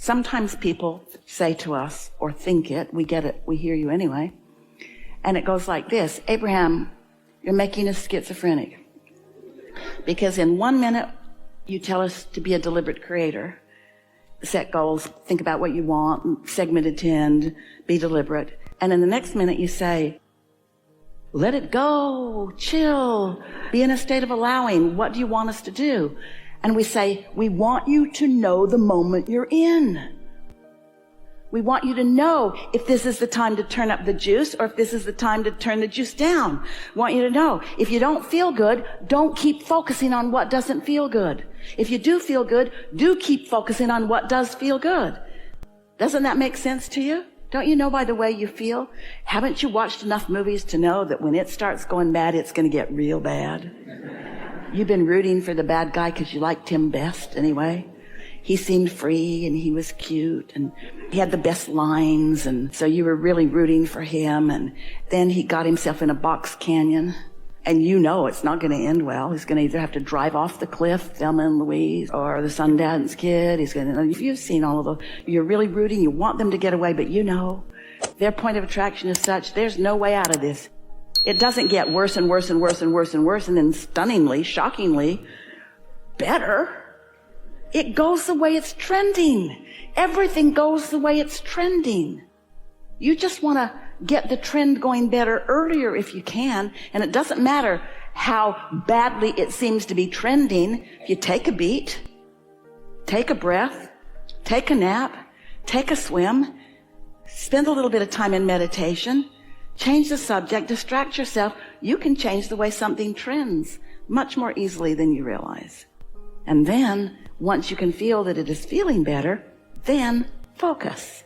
Sometimes people say to us, or think it, we get it, we hear you anyway, and it goes like this: Abraham, you're making us schizophrenic. Because in 1 minute, you tell us to be a deliberate creator, set goals, think about what you want, segment attend, be deliberate. And in the next minute, you say, let it go, chill, be in a state of allowing. What do you want us to do? And we say, we want you to know the moment you're in. We want you to know if this is the time to turn up the juice or if this is the time to turn the juice down. We want you to know if you don't feel good, don't keep focusing on what doesn't feel good. If you do feel good, do keep focusing on what does feel good. Doesn't that make sense to you? Don't you know by the way you feel? Haven't you watched enough movies to know that when it starts going bad, it's going to get real bad? You've been rooting for the bad guy because you liked him best anyway. He seemed free and he was cute and he had the best lines, and so you were really rooting for him. And then he got himself in a box canyon, and you know it's not going to end well. He's going to either have to drive off the cliff, Thelma and Louise, or the Sundance Kid. He's going to, if you've seen all of those, you're really rooting, you want them to get away, but you know their point of attraction is such, there's no way out of this. It doesn't get worse and worse and worse and worse and worse and then stunningly, shockingly better. It goes the way it's trending. Everything goes the way it's trending. You just want to get the trend going better earlier if you can. And it doesn't matter how badly it seems to be trending. If you take a beat, take a breath, take a nap, take a swim, spend a little bit of time in meditation, change the subject, distract yourself, you can change the way something trends much more easily than you realize. And then, once you can feel that it is feeling better, then focus.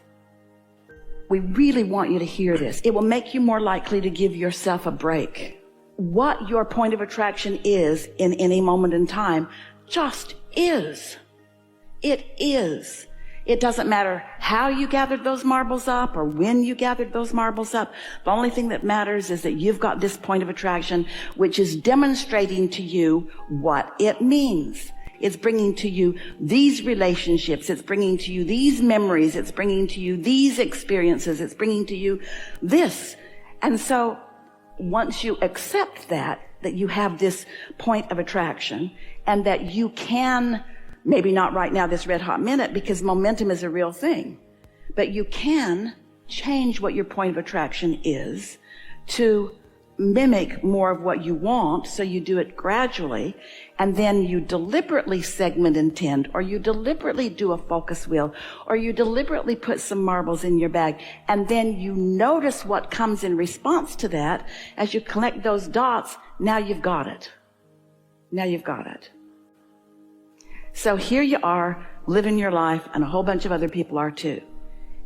We really want you to hear this. It will make you more likely to give yourself a break. What your point of attraction is in any moment in time just is. It is. It doesn't matter how you gathered those marbles up or when you gathered those marbles up. The only thing that matters is that you've got this point of attraction, which is demonstrating to you what it means. It's bringing to you these relationships. It's bringing to you these memories. It's bringing to you these experiences. It's bringing to you this. And so once you accept that you have this point of attraction and that you can, maybe not right now, this red hot minute, because momentum is a real thing, but you can change what your point of attraction is to mimic more of what you want. So you do it gradually, and then you deliberately segment intend, or you deliberately do a focus wheel, or you deliberately put some marbles in your bag, and then you notice what comes in response to that. As you collect those dots, now you've got it. Now you've got it. So here you are living your life, and a whole bunch of other people are too.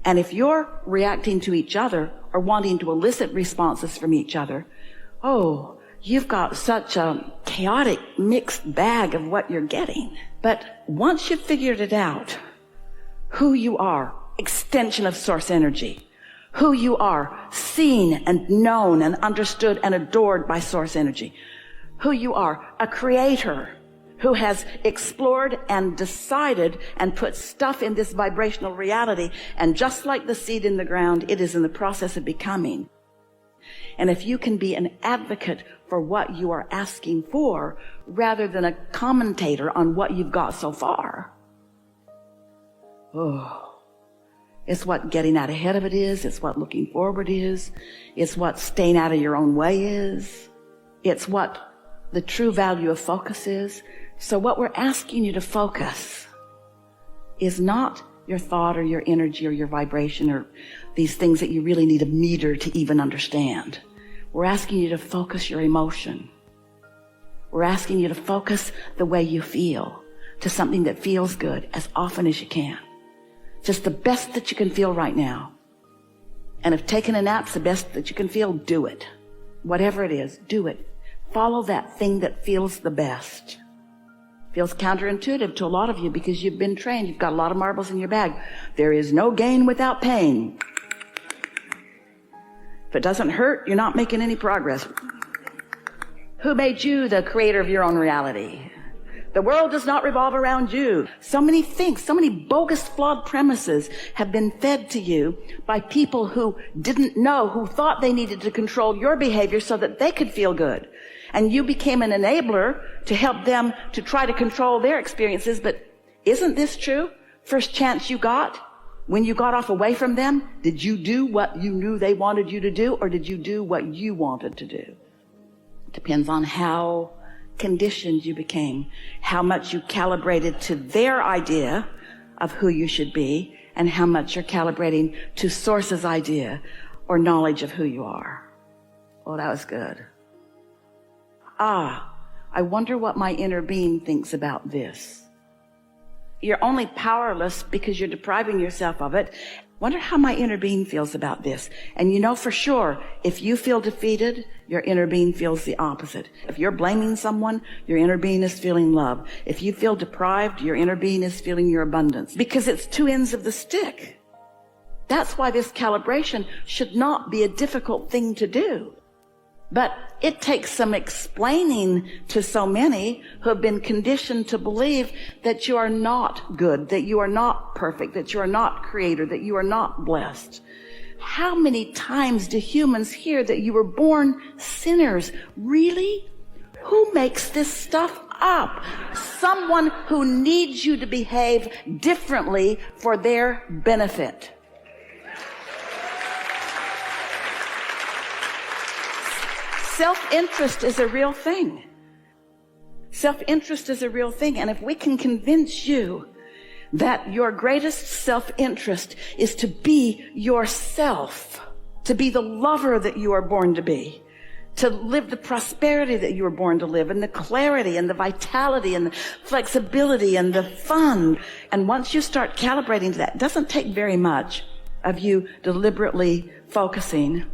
And if you're reacting to each other or wanting to elicit responses from each other, oh, you've got such a chaotic, mixed bag of what you're getting. But once you've figured it out, who you are, extension of source energy, who you are, seen and known and understood and adored by source energy, who you are, a creator who has explored and decided and put stuff in this vibrational reality. And just like the seed in the ground, it is in the process of becoming. And if you can be an advocate for what you are asking for, rather than a commentator on what you've got so far, oh, it's what getting out ahead of it is. It's what looking forward is. It's what staying out of your own way is. It's what the true value of focus is. So what we're asking you to focus is not your thought or your energy or your vibration or these things that you really need a meter to even understand. We're asking you to focus your emotion. We're asking you to focus the way you feel to something that feels good as often as you can. Just the best that you can feel right now. And if taking a nap's the best that you can feel, do it. Whatever it is, do it. Follow that thing that feels the best. Feels counterintuitive to a lot of you because you've been trained. You've got a lot of marbles in your bag. There is no gain without pain. If it doesn't hurt, you're not making any progress. Who made you the creator of your own reality? The world does not revolve around you. So many things, so many bogus, flawed premises have been fed to you by people who didn't know, who thought they needed to control your behavior so that they could feel good. And you became an enabler to help them to try to control their experiences. But isn't this true? First chance you got, when you got off away from them, did you do what you knew they wanted you to do, or did you do what you wanted to do? Depends on how conditioned you became, how much you calibrated to their idea of who you should be, and how much you're calibrating to Source's idea or knowledge of who you are. Oh, that was good. I wonder what my inner being thinks about this. You're only powerless because you're depriving yourself of it. Wonder how my inner being feels about this. And you know for sure, if you feel defeated, your inner being feels the opposite. If you're blaming someone, your inner being is feeling love. If you feel deprived, your inner being is feeling your abundance. Because it's two ends of the stick. That's why this calibration should not be a difficult thing to do. But it takes some explaining to so many who have been conditioned to believe that you are not good, that you are not perfect, that you are not creator, that you are not blessed. How many times do humans hear that you were born sinners? Really? Who makes this stuff up? Someone who needs you to behave differently for their benefit. Self-interest is a real thing. Self-interest is a real thing. And if we can convince you that your greatest self-interest is to be yourself, to be the lover that you are born to be, to live the prosperity that you were born to live, and the clarity and the vitality and the flexibility and the fun. And once you start calibrating to that, it doesn't take very much of you deliberately focusing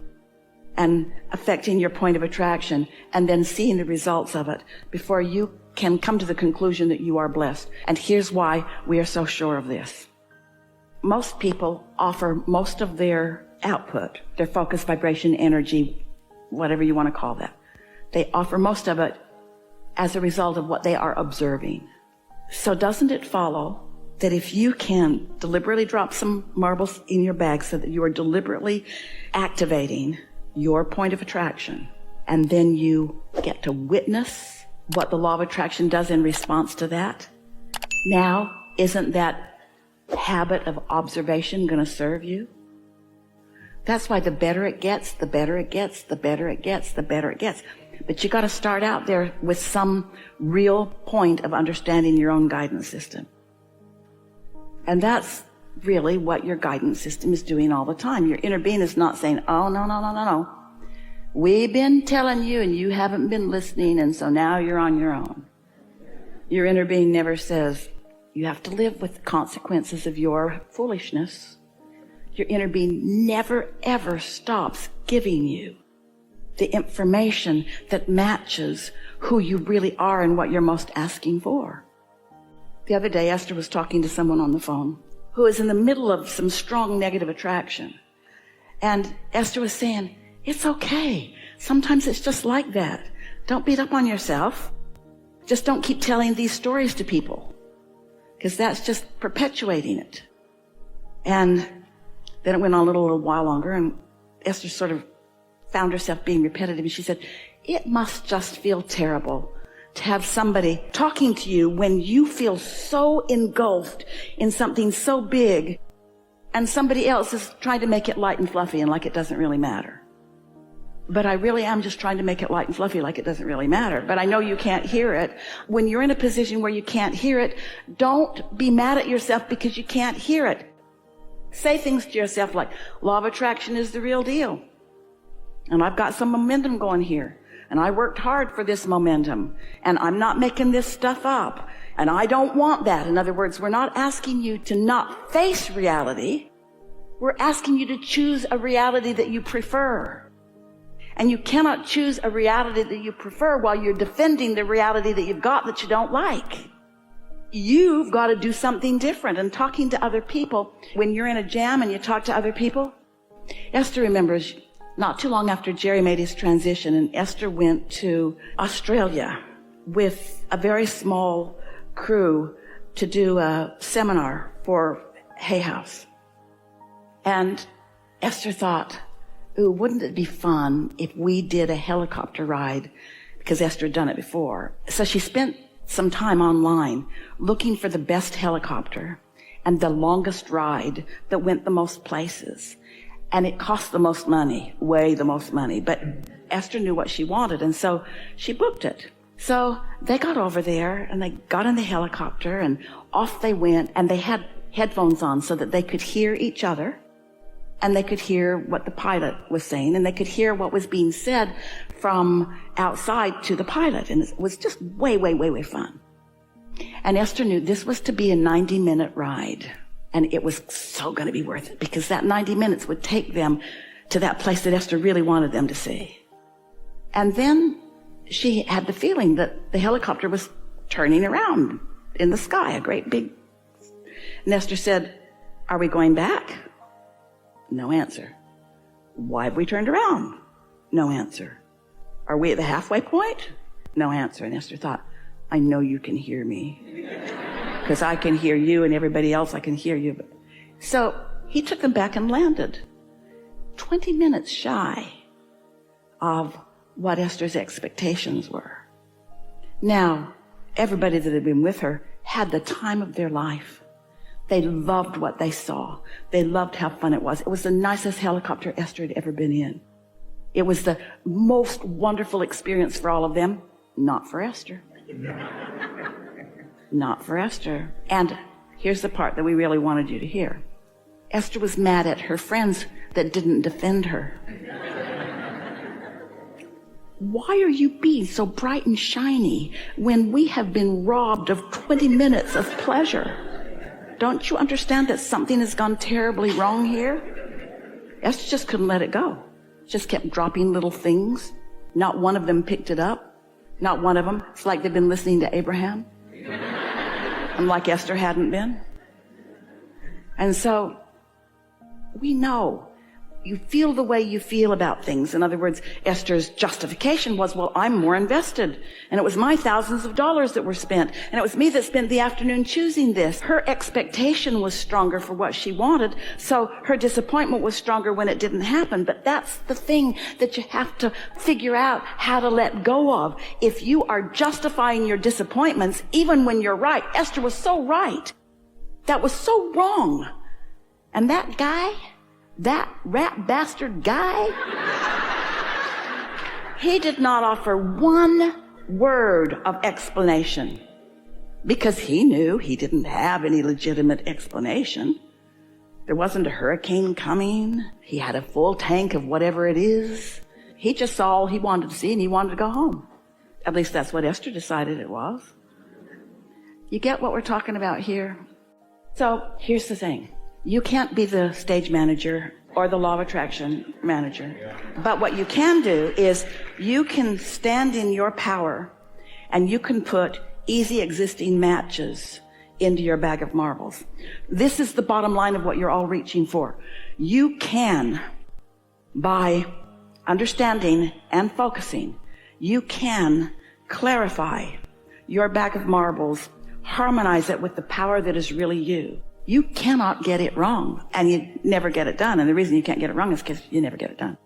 and affecting your point of attraction, and then seeing the results of it before you can come to the conclusion that you are blessed. And here's why we are so sure of this. Most people offer most of their output, their focus, vibration, energy, whatever you want to call that. They offer most of it as a result of what they are observing. So doesn't it follow that if you can deliberately drop some marbles in your bag so that you are deliberately activating your point of attraction, and then you get to witness what the law of attraction does in response to that, now isn't that habit of observation going to serve you? That's why the better it gets, the better it gets, the better it gets, the better it gets. But you got to start out there with some real point of understanding your own guidance system. And that's really what your guidance system is doing all the time. Your inner being is not saying, oh, no. We've been telling you and you haven't been listening, and so now you're on your own. Your inner being never says, you have to live with the consequences of your foolishness. Your inner being never, ever stops giving you the information that matches who you really are and what you're most asking for. The other day, Esther was talking to someone on the phone who is in the middle of some strong negative attraction. And Esther was saying, it's okay. Sometimes it's just like that. Don't beat up on yourself. Just don't keep telling these stories to people, because that's just perpetuating it. And then it went on a little while longer, and Esther sort of found herself being repetitive. And she said, it must just feel terrible to have somebody talking to you when you feel so engulfed in something so big, and somebody else is trying to make it light and fluffy and like it doesn't really matter. But I really am just trying to make it light and fluffy like it doesn't really matter. But I know you can't hear it. When you're in a position where you can't hear it, don't be mad at yourself because you can't hear it. Say things to yourself like, law of attraction is the real deal. And I've got some momentum going here. And I worked hard for this momentum. And I'm not making this stuff up. And I don't want that. In other words, we're not asking you to not face reality. We're asking you to choose a reality that you prefer. And you cannot choose a reality that you prefer while you're defending the reality that you've got that you don't like. You've got to do something different. And talking to other people, when you're in a jam and you talk to other people, Esther remembers not too long after Jerry made his transition, and Esther went to Australia with a very small crew to do a seminar for Hay House. And Esther thought, ooh, wouldn't it be fun if we did a helicopter ride? Because Esther had done it before. So she spent some time online looking for the best helicopter and the longest ride that went the most places. And it cost the most money, way the most money. But Esther knew what she wanted, and so she booked it. So they got over there, and they got in the helicopter, and off they went, and they had headphones on so that they could hear each other, and they could hear what the pilot was saying, and they could hear what was being said from outside to the pilot. And it was just way, way, way, way fun. And Esther knew this was to be a 90-minute ride. And it was so going to be worth it, because that 90 minutes would take them to that place that Esther really wanted them to see. And then she had the feeling that the helicopter was turning around in the sky, a great big. And Esther said, are we going back? No answer. Why have we turned around? No answer. Are we at the halfway point? No answer. And Esther thought, I know you can hear me. Because I can hear you, and everybody else, I can hear you. So he took them back and landed 20 minutes shy of what Esther's expectations were. Now, everybody that had been with her had the time of their life. They loved what they saw. They loved how fun it was. It was the nicest helicopter Esther had ever been in. It was the most wonderful experience for all of them, not for Esther. Not for Esther. And here's the part that we really wanted you to hear. Esther was mad at her friends that didn't defend her. Why are you being so bright and shiny when we have been robbed of 20 minutes of pleasure? Don't you understand that something has gone terribly wrong here? Esther just couldn't let it go. Just kept dropping little things. Not one of them picked it up. Not one of them. It's like they've been listening to Abraham. And like Esther hadn't been. And so we know you feel the way you feel about things. In other words, Esther's justification was, well, I'm more invested. And it was my thousands of dollars that were spent. And it was me that spent the afternoon choosing this. Her expectation was stronger for what she wanted. So her disappointment was stronger when it didn't happen. But that's the thing that you have to figure out how to let go of. If you are justifying your disappointments, even when you're right, Esther was so right. That was so wrong. And that guy, that rat bastard guy, he did not offer one word of explanation, because he knew he didn't have any legitimate explanation. There wasn't a hurricane coming. He had a full tank of whatever it is. He just saw all he wanted to see, and he wanted to go home. At least that's what Esther decided it was. You get what we're talking about here? So here's the thing. You can't be the stage manager or the law of attraction manager. But what you can do is you can stand in your power, and you can put easy existing matches into your bag of marbles. This is the bottom line of what you're all reaching for. You can, by understanding and focusing, you can clarify your bag of marbles, harmonize it with the power that is really you. You cannot get it wrong, and you never get it done. And the reason you can't get it wrong is because you never get it done.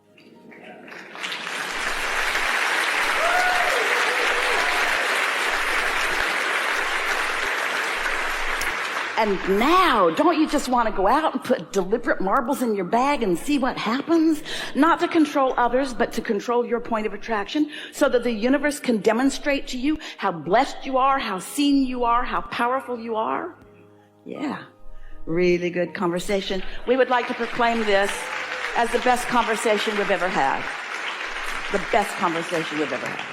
And now, don't you just want to go out and put deliberate marbles in your bag and see what happens? Not to control others, but to control your point of attraction, so that the universe can demonstrate to you how blessed you are, how seen you are, how powerful you are? Yeah. Really good conversation. We would like to proclaim this as the best conversation we've ever had. The best conversation we've ever had.